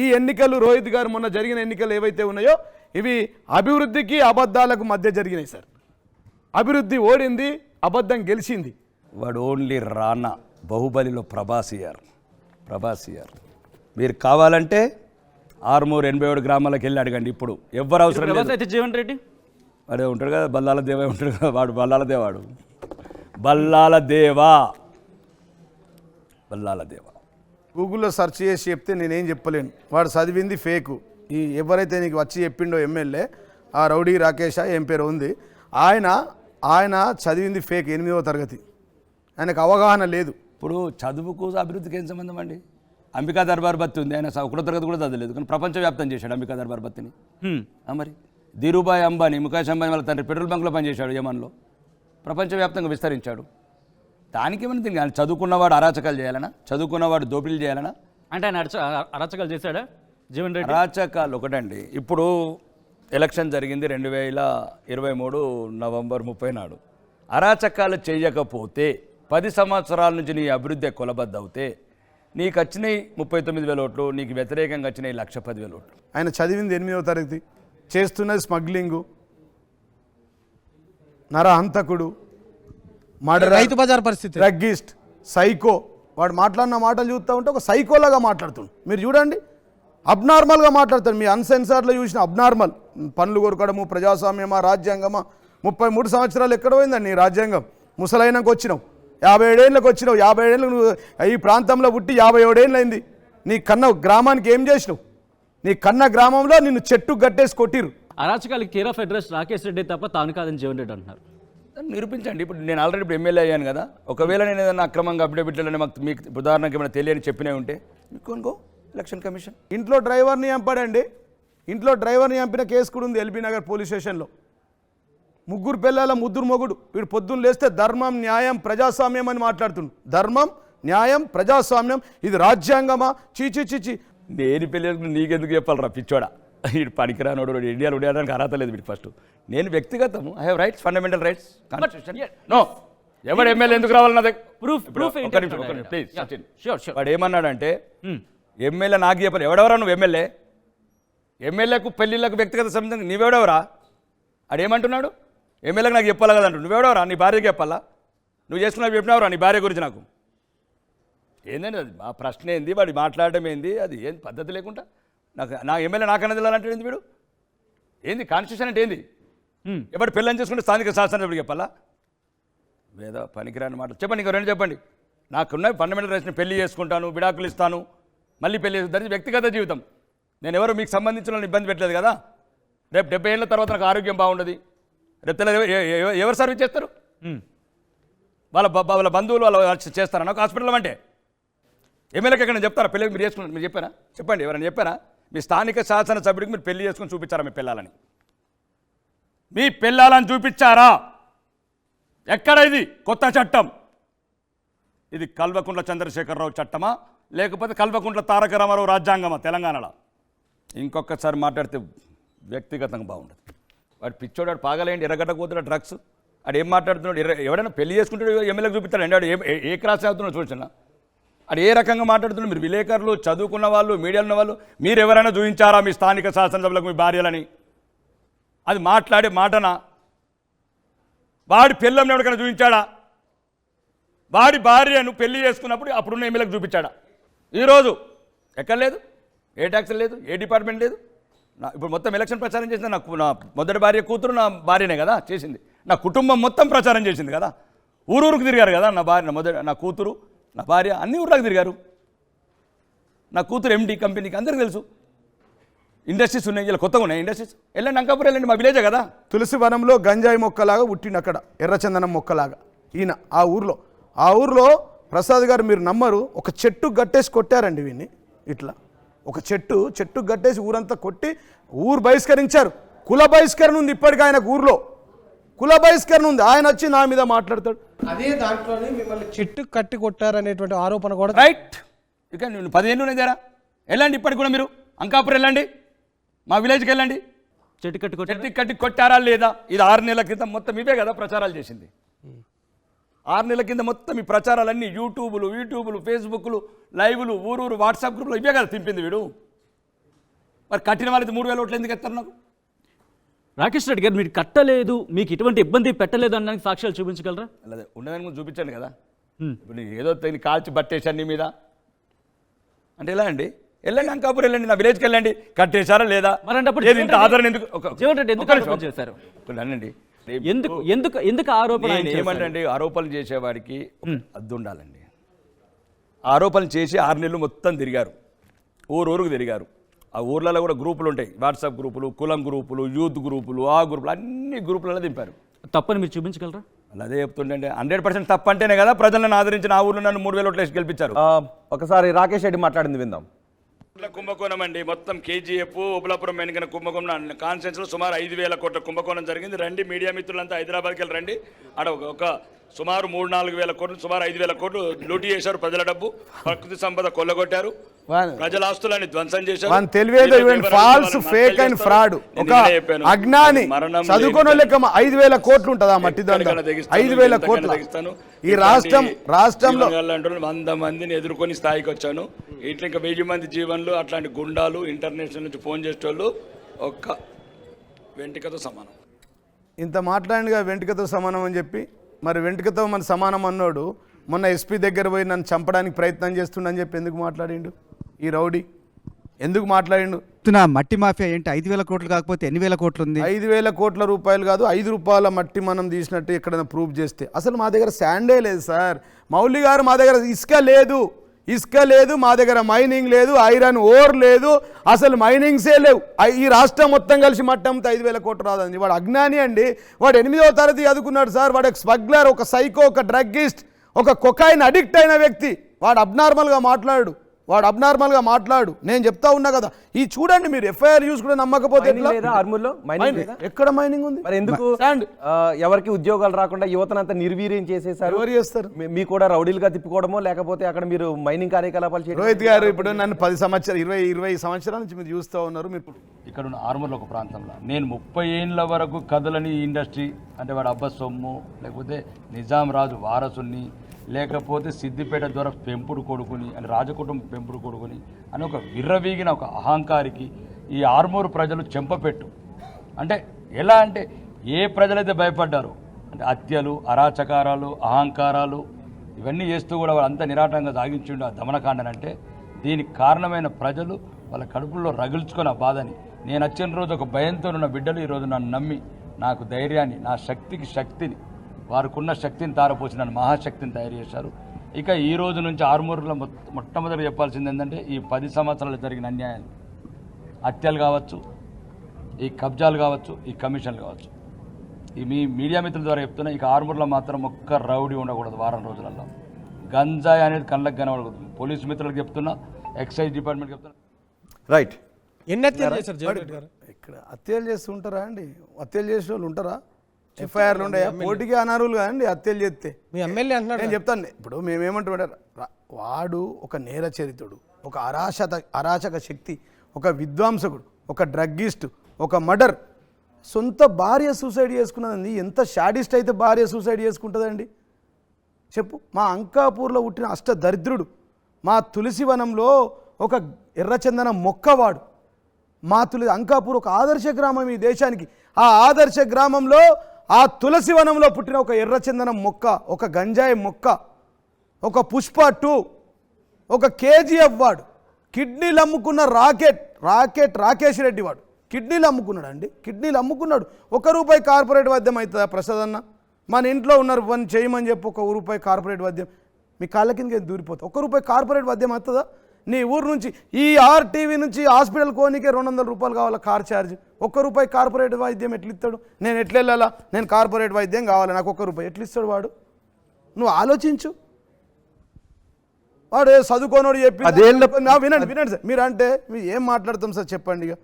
ఈ ఎన్నికలు రోహిత్ గారు మొన్న జరిగిన ఎన్నికలు ఏవైతే ఉన్నాయో ఇవి అభివృద్ధికి అబద్ధాలకు మధ్య జరిగినాయి సార్. అభివృద్ధి ఓడింది, అబద్ధం గెలిచింది. వాడు ఓన్లీ రానా బాహుబలిలో ప్రభాస్ ఇయర్. మీరు కావాలంటే ఆర్మూర్ 87 గ్రామాలకు వెళ్ళి అడగండి. ఇప్పుడు ఎవ్వరు అవసరం లేదు. అయితే జీవన్ రెడ్డి వాడే ఉంటాడు కదా, బల్లాల దేవా ఉంటాడు కదా, వాడు బల్లాల దేవా. గూగుల్లో సెర్చ్ చేసి చెప్తే నేనేం చెప్పలేను. వాడు చదివింది ఫేకు. ఈ ఎవరైతే నీకు వచ్చి చెప్పిండో ఎమ్మెల్యే ఆ రౌడీ రాకేష్ ఏం పేరు ఉంది, ఆయన చదివింది ఫేక్. 8వ తరగతి. ఆయనకు అవగాహన లేదు. ఇప్పుడు చదువుకు అభివృద్ధికి ఏం సంబంధం అండి? అంబికా దర్బార్ బత్తి ఉంది, ఆయన 1వ తరగతి కూడా చదవలేదు, కానీ ప్రపంచవ్యాప్తం చేశాడు అంబికా దర్బార్ బత్తిని. మరి ధీరుభాయ్ అంబానీ, ముఖేష్ అంబానీ వాళ్ళ తండ్రి పెట్రోల్ బంక్లో పనిచేశాడు యమన్లో, ప్రపంచవ్యాప్తంగా విస్తరించాడు. దానికి ఏమైనా దీనికి చదువుకున్నవాడు అరాచకాలు చేయాలనా? చదువుకున్నవాడు దోపిడీలు చేయాలనా? అంటే ఆయన అరాచకాలు చేశాడా జీవన్ రెడ్డి? అరాచకాలు ఒకటండి. ఇప్పుడు ఎలక్షన్ జరిగింది 2023 నవంబర్ 30 నాడు. అరాచకాలు చేయకపోతే 10 సంవత్సరాల నుంచి నీ అభివృద్ధి కొలబద్దవుతే నీకు వచ్చినాయి 39,000 ఓట్లు, నీకు వ్యతిరేకంగా వచ్చినాయి 1,10,000 ఓట్లు. ఆయన చదివింది 8వ తరగతి, చేస్తున్నది స్మగ్లింగు, నరహంతకుడు, రైతు బజార్ పరిస్థితి, డ్రగ్గిస్ట్, సైకో. వాడు మాట్లాడిన మాటలు చూస్తూ ఉంటే ఒక సైకోలాగా మాట్లాడుతుండు. మీరు చూడండి, అబ్నార్మల్గా మాట్లాడతాడు. మీ అన్సెన్సార్లో చూసిన అబ్నార్మల్. పనులు కొరకడము, ప్రజాస్వామ్యమా, రాజ్యాంగమా? 33 సంవత్సరాలు ఎక్కడ పోయిందండి నీ రాజ్యాంగం? ముసలైనాక వచ్చినావు, 57 ఏళ్ళకి వచ్చినావు. 57 ఏళ్ళకు నువ్వు ఈ ప్రాంతంలో పుట్టి 57 ఏళ్ళు అయింది. నీ కన్న గ్రామానికి ఏం చేసినావు? నీ కన్న గ్రామంలో నిన్ను చెట్టు గట్టేసి కొట్టిరు. అరాచకాలకి care of address Rakesh Reddy తప్ప తాను కాదని జీవన్ రెడ్డి అంటున్నారు. నిరూపించండి. ఇప్పుడు నేను ఆల్రెడీ ఇప్పుడు ఎమ్మెల్యే అయ్యాను కదా, ఒకవేళ నేను ఏదైనా అక్రమంగా అప్డేట్లని మాకు మీకు ఉదాహరణకి ఏమైనా తెలియని చెప్పినవి ఉంటే మీకు ఎలక్షన్ కమిషన్. ఇంట్లో డ్రైవర్ని చంపాడండి. ఇంట్లో డ్రైవర్ని చంపిన కేసు కూడా ఉంది ఎల్బీ నగర్ పోలీస్ స్టేషన్లో. 3 పిల్లల ముద్దురు మొగుడు. వీడు పొద్దున్న లేస్తే ధర్మం, న్యాయం, ప్రజాస్వామ్యం అని మాట్లాడుతుండు. ధర్మం, న్యాయం, ప్రజాస్వామ్యం, ఇది రాజ్యాంగమా? చీచి. నేను పెళ్ళి నీకెందుకు చెప్పాలరా పిచ్చోడా? వీడు పనికిరానోడు, ఇండియాలో ఉండడానికి అర్హత లేదు వీడికి. ఫస్ట్ నేను వ్యక్తిగతము, I have rights, fundamental rights, constitution. No, ఎవడు ఎమ్మెల్యే ఎందుకు రావాలి నా దగ్గర? ప్లీజ్. వాడు ఏమన్నాడంటే ఎమ్మెల్యే నాకు చెప్పాలి. ఎవడెవరా నువ్వు ఎమ్మెల్యే? ఎమ్మెల్యేకు పెళ్ళిళ్ళకు వ్యక్తిగత సంబంధం నీవెవడెవరా? ఆడేమంటున్నాడు? ఎమ్మెల్యేకి నాకు చెప్పాలా కదా అంటు. నువ్వెవడెవరా? నీ భార్యకి చెప్పాలా? నువ్వు చేసుకున్నా చెప్పినావురా నీ భార్య గురించి నాకు? ఏందండి అది? మా ప్రశ్న ఏంది? వాడు మాట్లాడడం ఏంది? అది ఏం పద్ధతి లేకుండా నా ఎమ్మెల్యే నాకన్నది అంటే ఏంది? వీడు ఏంది? కాన్స్టిట్యూషన్ అంటే ఏంది? ఎప్పుడు పెళ్ళని చేసుకుంటే స్థానిక శాసనసభ్యుడికి చెప్పాలా? వేద పనికిరాని మాట చెప్పండి. ఇంకో 2 చెప్పండి. నాకున్న ఫండమెంటల్ రైట్స్ని పెళ్లి చేసుకుంటాను, విడాకులు ఇస్తాను, మళ్ళీ పెళ్లి చేస్తాను. వ్యక్తిగత జీవితం. నేను ఎవరు మీకు సంబంధించిన ఇబ్బంది పెట్టలేదు కదా. రేపు 70 ఏళ్ళ తర్వాత నాకు ఆరోగ్యం బాగుండదు. రేపు ఎవరు సర్వీస్ చేస్తారు? వాళ్ళ బంధువులు వాళ్ళు చేస్తారా నాకు హాస్పిటల్? అంటే ఎమ్మెల్యేకి ఎక్కడ చెప్తారా పెళ్ళికి మీరు చేసుకున్నారు? మీరు చెప్పారా? చెప్పండి. ఎవరైనా చెప్పారా? మీ స్థానిక శాసనసభ్యుడికి మీరు పెళ్లి చేసుకుని చూపించారా? మీ పిల్లలని చూపించారా? ఎక్కడ ఇది కొత్త చట్టం? ఇది కల్వకుంట్ల చంద్రశేఖరరావు చట్టమా, లేకపోతే కల్వకుంట్ల తారక రామారావు రాజ్యాంగమా తెలంగాణలో? ఇంకొకసారి మాట్లాడితే వ్యక్తిగతంగా బాగుండదు. వాడు పిచ్చోడు, వాడు పాగలేండి, ఎర్రగడ్డ కూతురు, డ్రగ్స్. వాడు ఏం మాట్లాడుతున్నాడు? ఎవడైనా పెళ్లి చేసుకుంటాడు ఎమ్మెల్యేకి చూపిస్తాడు. వాడు ఏ క్రాస్ అవుతున్నాడు చూసినా? అది ఏ రకంగా మాట్లాడుతున్నారు? మీరు విలేకరులు, చదువుకున్న వాళ్ళు, మీడియాలో ఉన్న వాళ్ళు, మీరు ఎవరైనా చూపించారా మీ స్థానిక శాసనసభలకు మీ భార్యలని? అది మాట్లాడే మాటనా? వాడి పిల్లని ఎవరికైనా చూపించాడా? వాడి భార్యను పెళ్లి చేసుకున్నప్పుడు అప్పుడున్న ఎమ్మెల్యేకి చూపించాడా? ఈరోజు ఎక్కడ లేదు, ఏ ట్యాక్స్ లేదు, ఏ డిపార్ట్మెంట్ లేదు. ఇప్పుడు మొత్తం ఎలక్షన్ ప్రచారం చేసింది నా మొదటి భార్య కూతురు, నా భార్యనే కదా చేసింది. నా కుటుంబం మొత్తం ప్రచారం చేసింది కదా. ఊరూరుకు తిరిగారు కదా. నా భార్య, నా కూతురు, నా భార్య అన్ని ఊర్లకు తిరిగారు. నా కూతురు ఎండి కంపెనీకి అందరికీ తెలుసు. ఇండస్ట్రీస్ ఉన్నాయి, ఇలా కొత్తగా ఉన్నాయి ఇండస్ట్రీస్. వెళ్ళండి, అంకాపూర్ వెళ్ళండి, మా విలేజే కదా. తులసి వనంలో గంజాయి మొక్కలాగా పుట్టిండు అక్కడ, ఎర్రచందనం మొక్కలాగా ఈయన ఆ ఊర్లో ప్రసాద్ గారు మీరు నమ్మరు, ఒక చెట్టు గట్టేసి కొట్టారండి వీన్ని. ఇట్లా ఒక చెట్టు గట్టేసి ఊరంతా కొట్టి ఊరు బహిష్కరించారు. కుల బహిష్కరణ ఉంది ఇప్పటికీ ఆయనకు. ఊర్లో కుల బహిష్కరణ ఉంది. ఆయన వచ్చి నా మీద మాట్లాడతాడు. అదే దాంట్లోనే మిమ్మల్ని చెట్టు కట్టి కొట్టారనేటువంటి ఆరోపణ కూడా. రైట్. ఇక నేను 10 ఏళ్ళు దగ్గర వెళ్ళండి, ఇప్పటికి కూడా మీరు అంకాపూర్ వెళ్ళండి, మా విలేజ్కి వెళ్ళండి. చెట్టు కట్టి కొట్టారా లేదా? ఇది 6 నెలల క్రితం మొత్తం ఇవే కదా ప్రచారాలు చేసింది. 6 నెలల కింద మొత్తం ఈ ప్రచారాలన్నీ యూట్యూబులు, ఫేస్బుక్లు, లైవ్లు, ఊరూరు వాట్సాప్ గ్రూప్లో ఇవే కదా తింపింది వీడు. మరి కట్టిన వాళ్ళకి 3,000 ఓట్లు ఎందుకు ఎత్తారు నాకు? రాకేష్ రెడ్డి గారు మీరు కట్టలేదు, మీకు ఎటువంటి ఇబ్బంది పెట్టలేదు అనడానికి సాక్ష్యాలు చూపించగలరా? అదే ఉండదని ముందు చూపించండి కదా. హ్మ్. ఇప్పుడు నీకు ఏదో తెలియని కాల్చి బట్టేశాను నీ మీద అంటే ఎలా అండి? వెళ్ళండి, అంకాపూర్ వెళ్ళండి, నా విలేజ్కి వెళ్ళండి, కట్టేశారా లేదా? మరంటప్పుడు ఏది ఇంత ఆదరణ ఎందుకు? జీవన్ రెడ్డి ఎందుకు ఆరోపణ చేశారు? అనండి, ఎందుకు ఎందుకు ఎందుకు ఆరోపణ ఆయన చేశారు? ఏమంటే ఆరోపణలు చేసేవాడికి అద్దు ఉండాలండి. ఆరోపణలు చేసి 6 నెలలు మొత్తం తిరిగారు, ఊరుకు తిరిగారు. ఆ ఊర్లలో కూడా గ్రూపులు ఉంటాయి, వాట్సాప్ గ్రూపులు, కులం గ్రూపులు, యూత్ గ్రూపులు, ఆ గ్రూపులు అన్ని గ్రూపులలో దింపారు. తప్పని మీరు చూపించగలరా? అదే చెప్తుండే 100% తప్పు అంటేనే కదా ప్రజలను ఆదరించి నా ఊర్లో నన్ను 3,000 ఓట్లు వేసి గెలిపించారు. ఒకసారి రాకేష్ రెడ్డి మాట్లాడింది విందాం. కుంభకోణం అండి, మొత్తం కేజీఎఫ్ ఉబలాపురం మెనికన కుంభకోణం కాన్ఫరెన్స్ లో సుమారు 5,000 కోట్ల కుంభకోణం జరిగింది. రండి మీడియా మిత్రులంతా హైదరాబాద్కి వెళ్ళి రండి. అక్కడ ఒక సుమారు 3-4 వేల కోట్లు, సుమారు 5,000 కోట్లు లూటీ చేశారు. ప్రజల డబ్బు, ప్రకృతి సంపద కొల్లగొట్టారు, ప్రజల ఆస్తులని ధ్వంసం చేశారు. False, fake and fraud. ఒక అజ్ఞాని చదువుకున్న లెక్క 5,000 కోట్లు ఉంటుందా మట్టి దండ? 5,000 కోట్లు. ఈ రాష్ట్రంలో 100 మందిని ఎదుర్కొని స్థాయికి వచ్చాను. ఇట్లా ఇంకా 1000 మంది జీవన్లు, అట్లాంటి గుండాలు, ఇంటర్నేషనల్ నుంచి ఫోన్ చేసేటోళ్ళు ఒక్క వెంటికతో సమానం. ఇంత మాట్లాడినగా వెంట్రుకతో సమానం అని చెప్పి, మరి వెంట్రుకతో మన సమానం అన్నాడు మొన్న ఎస్పీ దగ్గర పోయి నన్ను చంపడానికి ప్రయత్నం చేస్తుండని చెప్పి ఎందుకు మాట్లాడిండు ఈ రౌడీ? ఎందుకు మాట్లాడిండు? మట్టి మాఫియా ఏంటి? 5,000 కోట్లు కాకపోతే ఎన్ని వేల కోట్లు ఉంది? 5,000 కోట్ల రూపాయలు కాదు, 5 రూపాయల మట్టి మనం తీసినట్టు ఎక్కడైనా ప్రూఫ్ చేస్తే. అసలు మా దగ్గర శాండే లేదు సార్. మౌలి గారు, మా దగ్గర ఇసుక లేదు, మా దగ్గర మైనింగ్ లేదు, ఐరన్ ఓర్ లేదు, అసలు మైనింగ్సే లేవు. ఈ రాష్ట్రం మొత్తం కలిసి మట్టంతో 5,000 కోట్లు రాదండి. వాడు అజ్ఞాని అండి. వాడు 8వ తరగతి చదువుకున్నాడు సార్. వాడు ఒక స్మగ్లర్, ఒక సైకో, ఒక డ్రగ్గిస్ట్, ఒక కొకైన్ అడిక్ట్ అయిన వ్యక్తి. వాడు అబ్నార్మల్గా మాట్లాడు. నేను చెప్తా ఉన్నా కదా. ఈ చూడండి, మీరు ఎఫ్ఐఆర్ యూస్ కూడా నమ్మకపోతే ఎక్కడ మైనింగ్ ఉంది? మరి ఎందుకు ఎవరికి ఉద్యోగాలు రాకుండా యువతనంతా నిర్వీర్యం చేసేసారు? ఎవరు చేస్తారు? మీ కూడా రౌడీలుగా తిప్పుకోవడమో, లేకపోతే అక్కడ మీరు మైనింగ్ కార్యకలాపాలు చేయడం? రోహిత్ గారు, ఇప్పుడు నన్ను 10 సంవత్సరాలు 20 సంవత్సరాల నుంచి మీరు చూస్తూ ఉన్నారు. మీరు ఇక్కడ ఉన్న ఆర్మూర్లో ఒక ప్రాంతంలో నేను 30 ఏళ్ళ వరకు కథలని ఇండస్ట్రీ అంటే వాడు అబ్బా సొమ్ము, లేకపోతే నిజాం రాజు వారసుని, లేకపోతే సిద్దిపేట ద్వారా పెంపుడు కొడుకుని అంటే రాజకుటుంబం పెంపుడు కొడుకుని అని ఒక విర్రవీగిన ఒక అహంకారికి ఈ ఆర్మూరు ప్రజలు చెంపపెట్టు. అంటే ఎలా అంటే ఏ ప్రజలైతే భయపడ్డారు అంటే హత్యలు, అరాచకారాలు, అహంకారాలు ఇవన్నీ చేస్తూ కూడా వాళ్ళంతా నిరాటంగా సాగించిండు ఆ దమనకాండనంటే దీనికి కారణమైన ప్రజలు వాళ్ళ కడుపుల్లో రగిల్చుకొని ఆ బాధని. నేను వచ్చిన రోజు ఒక భయంతో ఉన్న బిడ్డలు ఈరోజు నన్ను నమ్మి నాకు ధైర్యాన్ని, నా శక్తిని, వారికున్న శక్తిని తారపోసి నన్ను మహాశక్తిని తయారు చేశారు. ఇక ఈ రోజు నుంచి ఆర్మూరులో మొట్టమొదటి చెప్పాల్సింది ఏంటంటే ఈ 10 సంవత్సరాలు జరిగిన అన్యాయాలు, హత్యలు కావచ్చు, ఈ కబ్జాలు కావచ్చు, ఈ కమిషన్లు కావచ్చు, ఈ మీ మీడియా మిత్రుల ద్వారా చెప్తున్నా. ఇక ఆర్మూరులో మాత్రం ఒక్క రౌడీ ఉండకూడదు వారం రోజులలో. గంజాయి అనేది కళ్ళకు కనబడకూడదు. పోలీసు మిత్రులకు చెప్తున్నా, ఎక్సైజ్ డిపార్ట్మెంట్ చెప్తున్నా. రైట్. ఎన్ని హత్యలు చేశారు జీవన్ రెడ్డి గారు? ఇక్కడ హత్యలు చేస్తూ ఉంటారా అండి? హత్యలు చేసిన వాళ్ళు ఉంటారా? ఎఫ్ఐఆర్లు ఉన్నాయా? పోటీకి అనర్హులు కదండి హత్యలు చేస్తే. మీ ఎమ్మెల్యే అంటున్నాడు. నేను చెప్తాను. ఇప్పుడు మేమేమంటామంటే వాడు ఒక నేర చరిత్రుడు, ఒక అరాచక శక్తి, ఒక విద్వాంసకుడు, ఒక డ్రగ్గిస్ట్, ఒక మర్డర్. సొంత భార్య సూసైడ్ చేసుకున్నదండి. ఎంత షాడిస్ట్ అయితే భార్య సూసైడ్ చేసుకుంటుందండి చెప్పు? మా అంకాపూర్లో పుట్టిన అష్టదరిద్రుడు, మా తులసివనంలో ఒక ఎర్రచందన మొక్కవాడు. అంకాపూర్ ఒక ఆదర్శ గ్రామం ఈ దేశానికి. ఆ ఆదర్శ గ్రామంలో ఆ తులసివనంలో పుట్టిన ఒక ఎర్రచందనం మొక్క, ఒక గంజాయి మొక్క, ఒక పుష్ప 2, ఒక కేజీఎఫ్ వాడు, కిడ్నీలు అమ్ముకున్న రాకేష్ రెడ్డి వాడు కిడ్నీలు అమ్ముకున్నాడు అండి. కిడ్నీలు అమ్ముకున్నాడు. ₹1 కార్పొరేట్ వైద్యం అవుతుందా ప్రసాద్ అన్న? మన ఇంట్లో ఉన్నారు పని చేయమని చెప్పి ₹1 కార్పొరేట్ వైద్యం మీ కాళ్ళ కిందకి దూరిపోతుంది. ₹1 కార్పొరేట్ వైద్యం అవుతుందా? నీ ఊరు నుంచి ఈ ఆర్టీవీ నుంచి హాస్పిటల్ కోనికే ₹200 కావాలి కార్ ఛార్జ్. ₹1 కార్పొరేట్ వైద్యం ఎట్లా ఇస్తాడు? నేను ఎట్లా వెళ్ళాలా? నేను కార్పొరేట్ వైద్యం కావాలి, నాకు ₹1 ఎట్లా ఇస్తాడు వాడు? నువ్వు ఆలోచించు. వాడు చదువుకోనోడు చెప్పి వినండి సార్. మీరు అంటే మీరు ఏం మాట్లాడతాం సార్ చెప్పండి. ఇక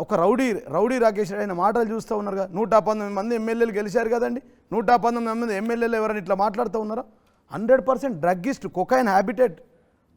ఒక రౌడీ రాకేష్ ఆయన మాటలు చూస్తూ ఉన్నారుగా. 119 మంది ఎమ్మెల్యేలు గెలిచారు కదండి. 119 మంది ఎమ్మెల్యేలు ఎవరైనా ఇట్లా మాట్లాడుతూ ఉన్నారా? 100% డ్రగ్గిస్ట్, కొకైన్ హ్యాబిటెట్.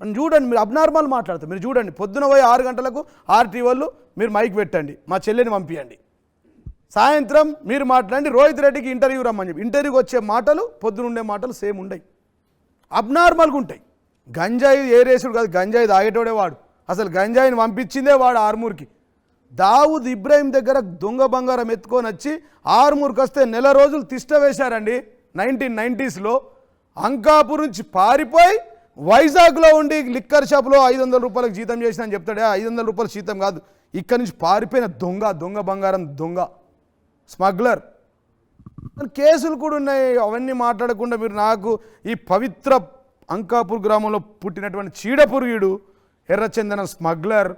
మనం చూడండి, మీరు అబ్నార్మల్ మాట్లాడతారు. మీరు చూడండి, పొద్దున పోయి 6 గంటలకు ఆర్టీ వాళ్ళు మీరు మైక్ పెట్టండి, మా చెల్లెని పంపించండి. సాయంత్రం మీరు మాట్లాడండి, రోహిత్ రెడ్డికి ఇంటర్వ్యూ రమ్మని చెప్పి. ఇంటర్వ్యూకి వచ్చే మాటలు పొద్దున ఉండే మాటలు సేమ్ ఉండయి, అబ్నార్మల్గా ఉంటాయి. గంజాయి ఏరేసుడు కాదు, గంజాయి తాగేటోడే వాడు. అసలు గంజాయిని పంపించిందే వాడు ఆర్మూర్కి. దావుద్ ఇబ్రాహిం దగ్గర దొంగ బంగారం ఎత్తుకొని వచ్చి ఆర్మూర్కి వస్తే నెల రోజులు తిష్ట వేశారండి 1990s. అంకాపూర్ నుంచి పారిపోయి వైజాగ్లో ఉండి లిక్కర్ షాప్లో 500 రూపాయలకు జీతం చేసిన అని చెప్తాడే. 500 రూపాయల జీతం కాదు, ఇక్కడి నుంచి పారిపోయిన దొంగ బంగారం దొంగ స్మగ్లర్. కేసులు కూడా ఉన్నాయి. అవన్నీ మాట్లాడకుండా మీరు నాకు ఈ పవిత్ర అంకాపూర్ గ్రామంలో పుట్టినటువంటి చీడపురుగుడు ఎర్రచందనం స్మగ్లర్